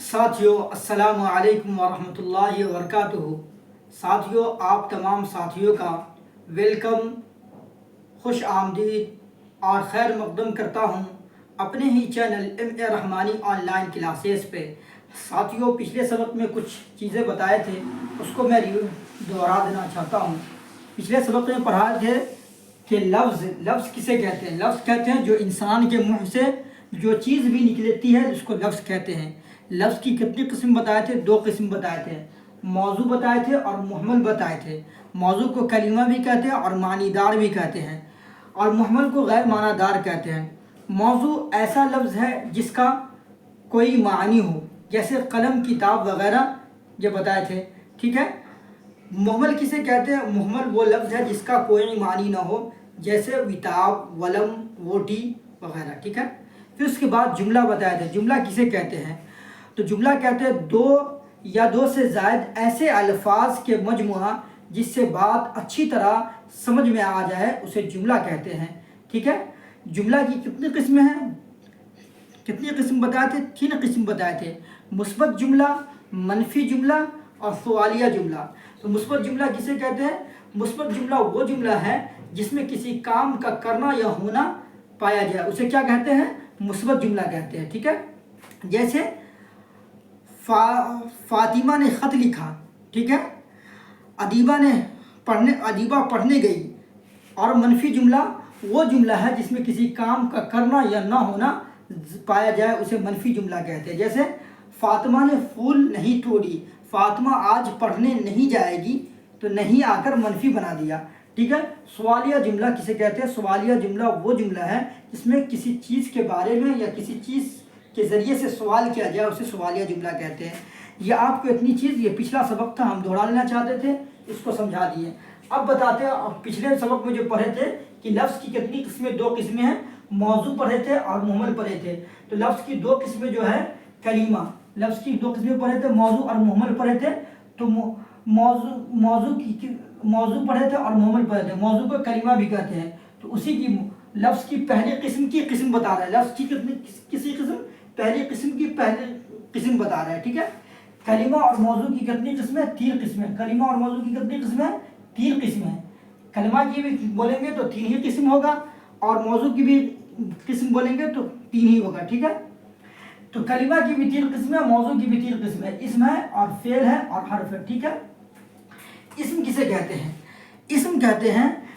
साथियों अस्सलामु अलैकुम वरहमतुल्लाहि वबरकातुहू। साथियों, आप तमाम साथियों का वेलकम, खुश आमदीद और खैर मकदम करता हूँ अपने ही channel M A Rahmani online classes पे। साथियों, पिछले सबक में कुछ चीज़ें बताए थे, उसको मैं दोहरा देना चाहता हूँ। पिछले सबक में पढ़ाए थे कि लफ्ज़ किसे कहते हैं। लफ्ज़ कहते हैं जो इंसान के मुंह से जो चीज़ भी निकलती है उसको लफ्ज़ कहते हैं। लफ्ज़ की कितनी किस्म बताए थे? 2 किस्म बताए थे। मौजू बताए थे और मुहम्मल बताए थे। मौजू को कलीमा भी कहते हैं और मानीदार भी कहते हैं, और मुहम्मल को गैर मानादार कहते हैं। मौजू ऐसा लफ्ज़ है जिसका कोई मानी हो, जैसे कलम, किताब वगैरह ये बताए थे। ठीक है। मुहम्मल किसे कहते हैं? मुहम्मल वो लफ्ज़ है जिसका कोई मानी ना हो, जैसे विताब, वलम, वोटी वगैरह। ठीक है। फिर उसके बाद जुमला बताया था। जुमला किसे कहते हैं? तो जुमला कहते हैं 2 या 2 से ज़ायद ऐसे अल्फाज के मजमुआ जिससे बात अच्छी तरह समझ में आ जाए, उसे जुमला कहते हैं। ठीक है। जुमला की कितनी किस्में हैं? कितनी किस्म बताए थे? 3 किस्म बताए थे। मुस्बत जुमला, मनफी जुमला और सवालिया जुमला। तो मुस्बत जुमला किसे कहते हैं? मुस्बत जुमला वो जुमला है जिसमें किसी काम का करना या होना पाया जाए, उसे क्या कहते हैं? मुस्बत जुमला कहते हैं। ठीक है। जैसे फातिमा ने ख़त लिखा। ठीक है। अदीबा पढ़ने गई। और मनफी जुमला वो जुमला है जिसमें किसी काम का करना या ना होना पाया जाए, उसे मनफी जुमला कहते हैं। जैसे फातिमा ने फूल नहीं तोड़ी। फातिमा आज पढ़ने नहीं जाएगी, तो नहीं आकर मनफी बना दिया। ठीक है। सवालिया जुमला किसे कहते हैं? सवालिया जुमला वो जुमला है जिसमें किसी चीज़ के बारे में या किसी चीज़ के ज़रिए से सवाल किया जाए, उसे सवालिया जुमला कहते हैं। ये आपको इतनी चीज़, ये पिछला सबक था, हम दोहरा लेना चाहते थे, इसको समझा दिए। अब बताते हैं, अब पिछले सबक में जो पढ़े थे कि लफ्ज़ की कितनी किस्में? 2 किस्में हैं। मौजू पढ़े थे और मुहम्मल पढ़े थे। तो लफ्ज़ की 2 किस्में जो है कलीमा, लफ्ज़ की 2 किस्में पढ़े थे, मौजू और मुहम्मल पढ़े थे। तो मौजू पढ़े थे और मुहम्मल पढ़े थे। मौजू को कलीमा भी कहते हैं। तो उसी की लफ्ज़ की पहली किस्म की किस्म बता रहा है। लफ्ज़ की किसी किस्म, पहली किस्म की पहली किस्म बता रहा है। ठीक है। कलीमा और मौजू की कितनी किस्में? 3 किस्में। कलीमा और मौजू की कितनी किस्में? 3 किस्में। कलीमा की भी बोलेंगे तो 3 ही किस्म होगा, और मौजू की भी किस्म बोलेंगे तो 3 ही होगा। ठीक है। तो कलीमा की भी 3 किस्में, मौजू की भी 3 किस्में। इसम है और फेल है और हर्फ है। ठीक है। इसम किसे कहते हैं? इसम कहते हैं,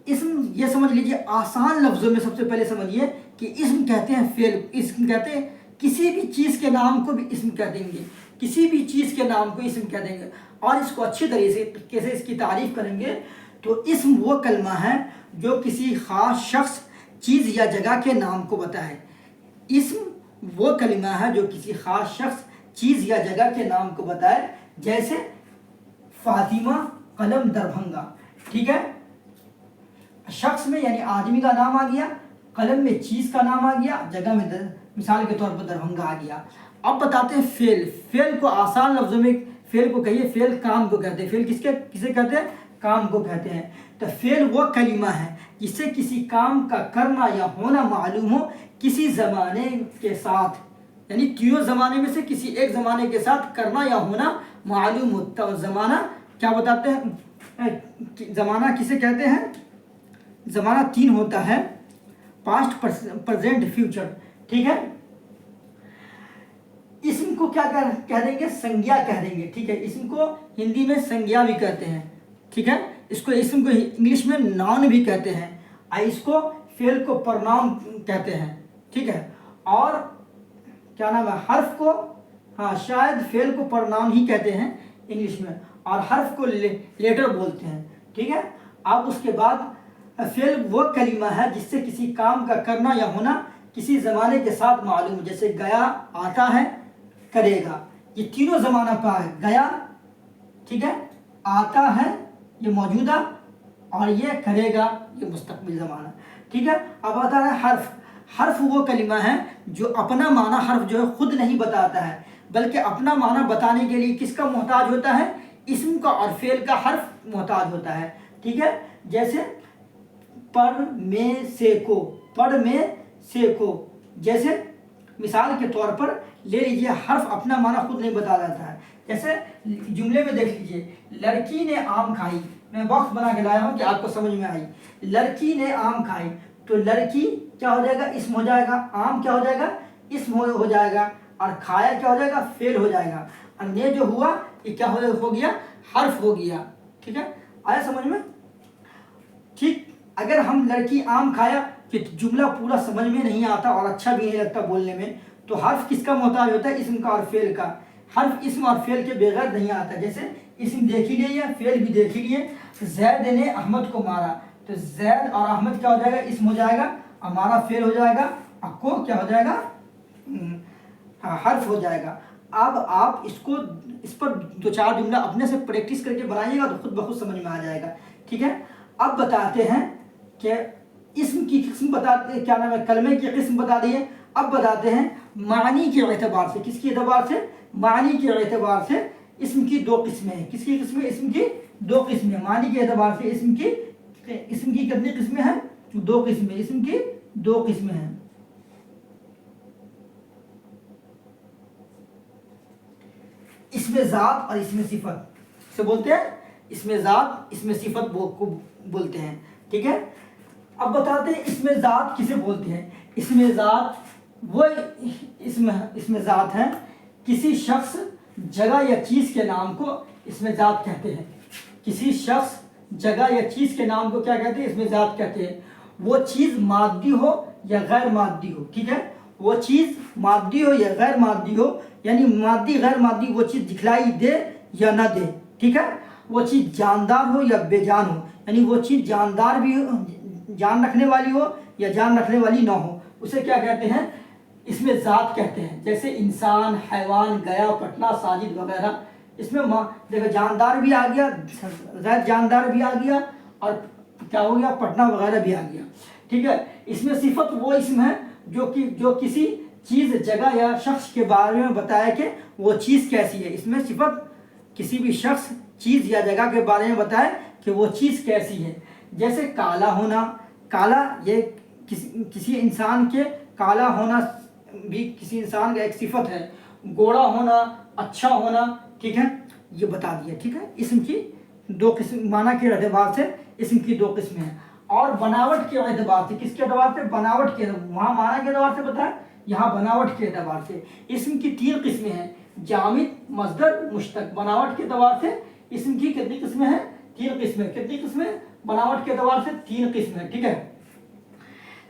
इसम ये समझ लीजिए, आसान लफ्ज़ों में सबसे पहले समझिए कि इसम कहते हैं फेल। इसम कहते हैं किसी भी चीज़ के नाम को भी इसम कह देंगे, किसी भी चीज़ के नाम को इसम कह देंगे। और इसको अच्छी तरीके से इसकी तारीफ़ करेंगे तो इसम वो कलमा है जो किसी ख़ास शख्स, चीज़ या जगह के नाम को बताए। इसम वो कलमा है जो किसी ख़ास शख्स, चीज़ या जगह के नाम को बताए। जैसे फातिमा कलम दरभंगा। ठीक है। शख्स में यानी आदमी का नाम आ गया, कलम में चीज़ का नाम आ गया, जगह में मिसाल के तौर पर दरभंगा आ गया। अब बताते हैं फेल। फेल को आसान लफ्ज़ों में फेल को कहिए, फेल काम को कहते हैं। फेल किसे कहते हैं? काम को कहते हैं। तो फेल वो कलीमा है जिससे किसी काम का करना या होना मालूम हो किसी ज़माने के साथ, यानी तीनों ज़माने में से किसी एक ज़माने के साथ करना या होना मालूम हो। तो ज़माना क्या बताते हैं? ज़माना किसे कहते हैं? ज़माना 3 होता है, पास्ट, प्रेजेंट, फ्यूचर। ठीक है। इसम को क्या कह देंगे? संज्ञा कह देंगे। ठीक है। इसम को हिंदी में संज्ञा भी कहते हैं। ठीक है। इसको इसम को इंग्लिश में नाउन भी कहते हैं, और इसको फेल को प्रनाउन कहते हैं। ठीक है। और क्या नाम है? हर्फ को, हाँ, शायद फेल को प्रनाउन ही कहते हैं इंग्लिश में, और हर्फ को लेटर बोलते हैं। ठीक है। अब उसके बाद फेल वो कलीमा है जिससे किसी काम का करना या होना किसी ज़माने के साथ मालूम, जैसे गया, आता है, करेगा। ये तीनों ज़माना पा है। गया, ठीक है, आता है, ये मौजूदा, और ये करेगा, ये मुस्तकबिल ज़माना। ठीक है। अब आता है हर्फ। हर्फ वो कलीमा है जो अपना माना, हर्फ जो है खुद नहीं बताता है, बल्कि अपना माना बताने के लिए किसका मोहताज होता है? इसम का और फेल का हर्फ मोहताज होता है। ठीक है। जैसे पढ़ में से को, पढ़ में से को, जैसे مثال کے طور پر لے لیجیے، حرف اپنا معنی خود نہیں بتا جاتا ہے. جیسے جملے میں دیکھ لیجیے، لڑکی نے آم کھائی، میں باکس بنا کے لایا ہوں کہ آپ کو سمجھ میں آئی. لڑکی نے آم کھائی، تو لڑکی کیا ہو جائے گا؟ اسم ہو جائے گا. آم کیا ہو جائے گا؟ اسم ہو جائے گا. اور کھایا کیا ہو جائے گا؟ فعل ہو جائے گا. اور نے جو ہوا یہ کیا ہو گیا؟ حرف ہو گیا. ٹھیک ہے، آیا سمجھ میں؟ ٹھیک. اگر ہم لڑکی آم کھایا کہ جملہ پورا سمجھ میں نہیں آتا اور اچھا بھی نہیں لگتا بولنے میں، تو حرف کس کا محتاج ہوتا ہے؟ اسم کا اور فعل کا. حرف اسم اور فعل کے بغیر نہیں آتا. جیسے اسم دیکھ ہی لیے، فعل بھی دیکھ ہی لیے. زید نے احمد کو مارا، تو زید اور احمد کیا ہو جائے گا؟ اسم ہو جائے گا. ہمارا فعل ہو جائے گا. اور کو کیا ہو جائے گا؟ حرف ہو جائے گا. اب آپ اس پر دو چار جملہ اپنے سے پریکٹس کر کے بنائیے گا تو خود بخود سمجھ میں آ جائے گا. ٹھیک ہے. اب بتاتے ہیں کہ اسم کی قسم بتاتے ہیں، کیا نام ہے، کلمے کی قسم بتا دیے. اب بتاتے ہیں معنی کے اعتبار سے. کس کے اعتبار سے؟ معنی کے اعتبار سے اسم کی دو قسمیں ہیں. کس کی قسمیں؟ اسم کی دو قسمیں. معنی کے اعتبار سے اسم کی کتنی قسمیں ہیں؟ دو قسمیں. اسم کی دو قسمیں ہیں. اسم ذات اور اسم صفت سے بولتے ہیں. اسم ذات اسم صفت کو بولتے ہیں. ٹھیک ہے. اب بتاتے ہیں اسم ذات کسے بولتے ہیں. اسم ذات وہ اسم ذات ہے، کسی شخص، جگہ یا چیز کے نام کو اسم ذات کہتے ہیں. کسی شخص، جگہ یا چیز کے نام کو کیا کہتے ہیں؟ اسم ذات کہتے ہیں. وہ چیز مادی ہو یا غیر مادی ہو. ٹھیک ہے. وہ چیز مادی ہو یا غیر مادی ہو، یعنی مادی غیر مادی وہ چیز دکھلائی دے یا نہ دے. ٹھیک ہے. وہ چیز جاندار ہو یا بے جان ہو، یعنی وہ چیز جاندار بھی ہو، جان رکھنے والی ہو یا جان رکھنے والی نہ ہو، اسے کیا کہتے ہیں؟ اس میں ذات کہتے ہیں. جیسے انسان، حیوان، گیا، پٹنا، ساجد وغیرہ. اس میں دیکھو جاندار بھی آ گیا، غیر جاندار بھی آ گیا، اور کیا ہو گیا؟ پٹنا وغیرہ بھی آ گیا. ٹھیک ہے. اس میں صفت وہ اسم ہے جو کسی چیز، جگہ یا شخص کے بارے میں بتایا کہ وہ چیز کیسی ہے. اس میں صفت کسی بھی شخص، چیز یا جگہ کے بارے میں بتائے کہ وہ چیز کیسی ہے. جیسے کالا ہونا. کالا یہ کسی انسان کے کالا ہونا بھی کسی انسان کا ایک صفت ہے. گوڑا ہونا، اچھا ہونا. ٹھیک ہے. یہ بتا دیا. ٹھیک ہے. اسم کی دو قسم، معنی کے اعتبار سے اسم کی دو قسمیں ہیں. اور بناوٹ کے اعتبار سے. کس کے اعتبار سے؟ بناوٹ کے. وہاں معنی کے اعتبار سے بتایا، یہاں بناوٹ کے اعتبار سے. اسم کی تین قسمیں ہیں، جامد، مصدر، مشتق. بناوٹ کے اعتبار سے اسم کی کتنی قسمیں ہیں؟ تین قسمیں. کتنی قسمیں؟ بناوٹ کے اعتبار سے تین قسمیں. ٹھیک ہے.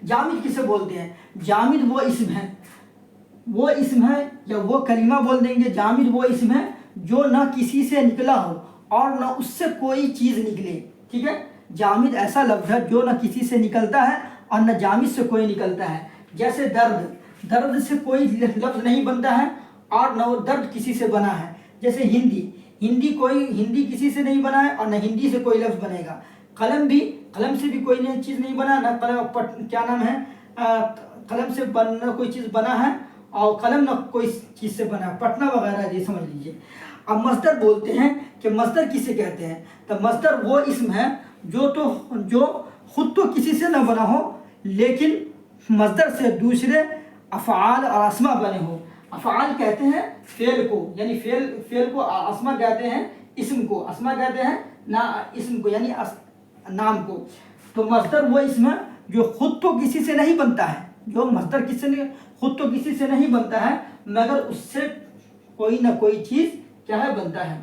جامد کسے بولتے ہیں؟ جامد وہ اسم ہے، وہ اسم ہے یا وہ کلمہ بول دیں گے. جامد وہ اسم ہے جو نہ کسی سے نکلا ہو اور نہ اس سے کوئی چیز نکلے. ٹھیک ہے. جامد ایسا لفظ ہے جو نہ کسی سے نکلتا ہے اور نہ جامد سے کوئی نکلتا ہے. جیسے درد، درد سے کوئی لفظ نہیں بنتا ہے اور نہ وہ درد کسی سے بنا ہے. جیسے ہندی، ہندی کسی سے نہیں بنا ہے اور نہ ہندی سے کوئی لفظ بنے گا. قلم بھی، قلم سے بھی کوئی نئی چیز نہیں بنا، نہ کیا نام ہے، قلم سے نہ کوئی چیز بنا ہے اور قلم نہ کوئی چیز سے بنا ہے. پٹنا وغیرہ یہ سمجھ لیجیے. اب مصدر بولتے ہیں کہ مصدر کسے کہتے ہیں؟ تو مصدر وہ اسم ہے جو خود تو کسی سے نہ بنا ہو لیکن مصدر سے دوسرے افعال اور اسما بنے ہو. افعال کہتے ہیں فعل کو، یعنی فعل کو. اسما کہتے ہیں اسم کو. اسما کہتے ہیں اسم کو، یعنی نام کو. تو مصدر وہ اسم ہے جو خود تو کسی سے نہیں بنتا ہے. جو مصدر خود تو کسی سے نہیں بنتا ہے مگر اس سے کوئی نہ کوئی چیز کیا ہے؟ بنتا ہے.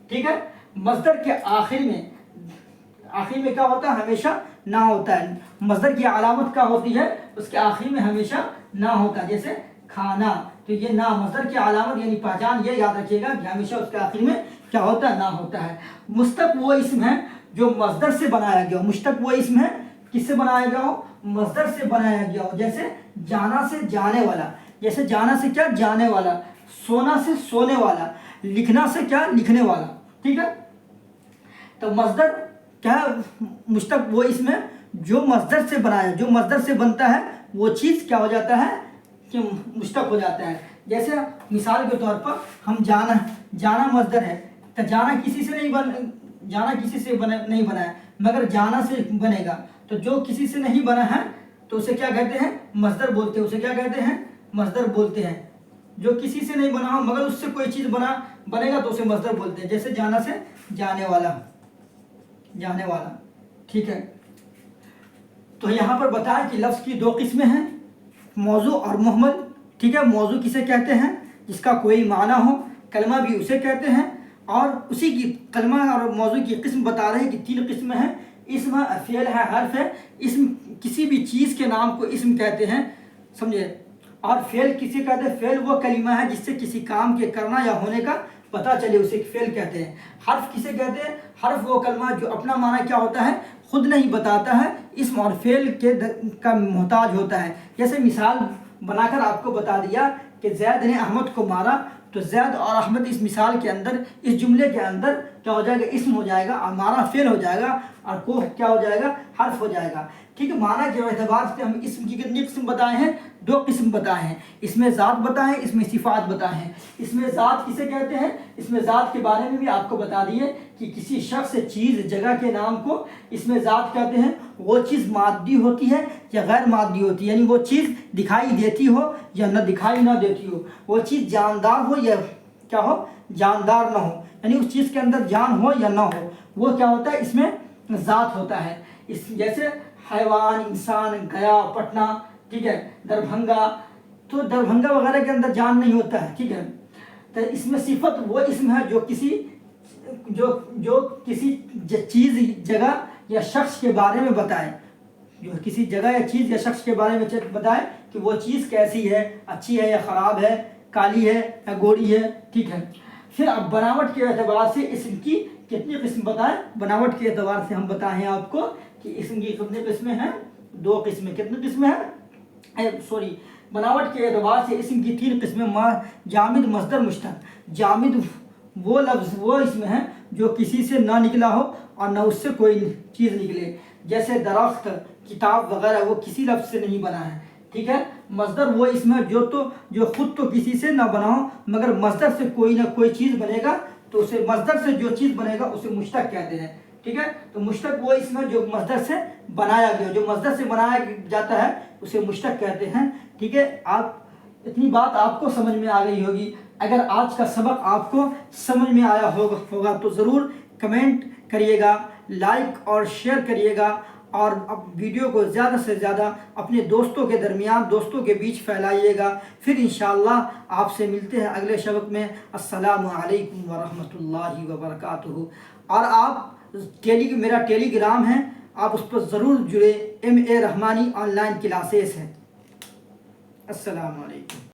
ٹھیک ہے. مصدر کے آخر میں کیا ہوتا ہے؟ ہمیشہ نہ ہوتا ہے. مصدر کی علامت کیا ہوتی ہے؟ اس کے آخر میں ہمیشہ نہ ہوتا ہے. جیسے کھانا، تو یہ نہ مصدر کی علامت یعنی پہچان. یہ یاد رکھیے گا کہ ہمیشہ اس کے آخر میں کیا ہوتا ہے؟ نہ ہوتا ہے. مشتق وہ اسم ہے جو مصدر سے بنایا گیا ہو. مشتق وہ اسم ہے کس سے بنایا گیا ہو؟ مصدر سے بنایا گیا ہو. جیسے جانا سے جانے والا. جیسے جانا سے کیا؟ جانے والا. سونا سے سونے والا. لکھنا سے کیا؟ لکھنے والا. ٹھیک ہے. تو مصدر کیا ہے؟ مشتق وہ اسم ہے جو مصدر سے بنایا، جو مصدر سے بنتا ہے وہ چیز کیا ہو جاتا ہے؟ کہ مشتق ہو جاتا ہے. جیسے مثال کے طور پر ہم جانا مصدر ہے. تو جانا کسی سے نہیں بنا ہے مگر جانا سے بنے گا. تو جو کسی سے نہیں بنا ہے تو اسے کیا کہتے ہیں؟ مصدر بولتے ہیں. اسے کیا کہتے ہیں؟ मजदर बोलते हैं। जो किसी से नहीं बना हो मगर उससे कोई चीज़ बनेगा तो उसे मजदर बोलते हैं। जैसे जाना से जाने वाला, जाने वाला, ठीक है। तो यहाँ पर बताया कि लफ्ज़ की 2 किस्में हैं, मौजू और मुहम्मल, ठीक है। मौजू किसे कहते हैं? जिसका कोई माना हो। कलमा भी उसे कहते हैं। और उसी की कलमा और मौजू की किस्म बता रहे हैं कि 3 किस्में हैं। इसम फ़ेल है, हर्फ है। इसम किसी भी चीज़ के नाम को इसम कहते हैं, समझे। और फ़ेल किसे कहते हैं? फ़ेल वो कलिमा है जिससे किसी काम के करना या होने का पता चले, उसे फ़ेल कहते हैं। हर्फ किसे कहते हैं? हर्फ वो कलमा जो अपना माना क्या होता है खुद नहीं बताता है, इसम और फ़ेल का मोहताज होता है। जैसे मिसाल बनाकर आपको बता दिया कि ज़ैद ने अहमद को मारा, तो ज़ैद और अहमद इस मिसाल के अंदर, इस जुमले के अंदर क्या हो जाएगा? इसम हो जाएगा, और मारा फ़ेल हो जाएगा, और को क्या हो जाएगा? हर्फ हो जाएगा, ठीक है। माना के एतबार से हम इसम की कितनी किस्म बताए हैं? 2 किस्म बताए हैं। इसमें ज़ात बताए, इसमें सिफ़ात बताए हैं। इसमें ज़ात किसे कहते हैं? इसमें ज़ात के बारे में भी आपको बता दिए कि किसी शख्स, चीज़, जगह के नाम को इसमें ज़ात कहते हैं। वो चीज़ मादी होती है या गैर मादी होती है, यानी वो चीज़ दिखाई देती हो या न दिखाई न देती हो, वो चीज़ जानदार हो या क्या हो? जानदार न हो, यानी उस चीज़ के अंदर जान हो या ना हो, वो क्या होता है? इसमें ज़ात होता है। इस जैसे हैवान, इंसान, गया, पटना, ठीक है, दरभंगा, तो दरभंगा वगैरह के अंदर जान नहीं होता है, ठीक है। तो इसमें सिफत वो इसम है जो किसी चीज़, जगह या शख्स के बारे में बताए, जो किसी जगह या चीज़ या शख्स के बारे में बताए कि वो चीज़ कैसी है, अच्छी है या ख़राब है, काली है या गोरी है, ठीक है। फिर अब बनावट के एतबार से इसम की कितनी किस्म बताएं? बनावट के एतबार से हम बताएं आपको कि इसम की कितनी किस्में हैं? 2 किस्में। कितनी किस्में हैं? सॉरी, बनावट के एतबार से इसम की 3 किस्में, जामिद, मस्दर, मुश्तक। जामिद वो लफ्ज़, वो इसमें है जो किसी से ना निकला हो और ना उससे कोई चीज़ निकले, जैसे दरख्त, किताब वगैरह, वो किसी लफ्ज़ से नहीं बना है, ठीक है। मस्दर वो इसमें जो खुद तो किसी से ना बना हो मगर मस्दर से कोई ना कोई चीज़ बनेगा, तो उसे मस्दर से जो चीज़ बनेगा उसे मुश्तक कहते हैं, ठीक है। तो मुश्तक वो इसमें जो मस्दर से बनाया गया, जो मस्दर से बनाया जाता है उसे मुश्तक कहते हैं, ठीक है। आप इतनी बात आपको समझ में आ गई होगी। अगर आज का सबक आपको समझ में आया होगा तो ज़रूर कमेंट करिएगा, लाइक और शेयर करिएगा, और अब वीडियो को ज़्यादा से ज़्यादा अपने दोस्तों के दरमियान, दोस्तों के बीच फैलाइएगा। फिर इंशाअल्लाह आपसे मिलते हैं अगले सबक में। अस्सलामु अलैकुम व रहमतुल्लाहि व बरकातुहू। और आप मेरा टेलीग्राम है, आप उस पर ज़रूर जुड़े। MA रहमानी ऑनलाइन क्लासेस है। अस्सलामु अलैकुम।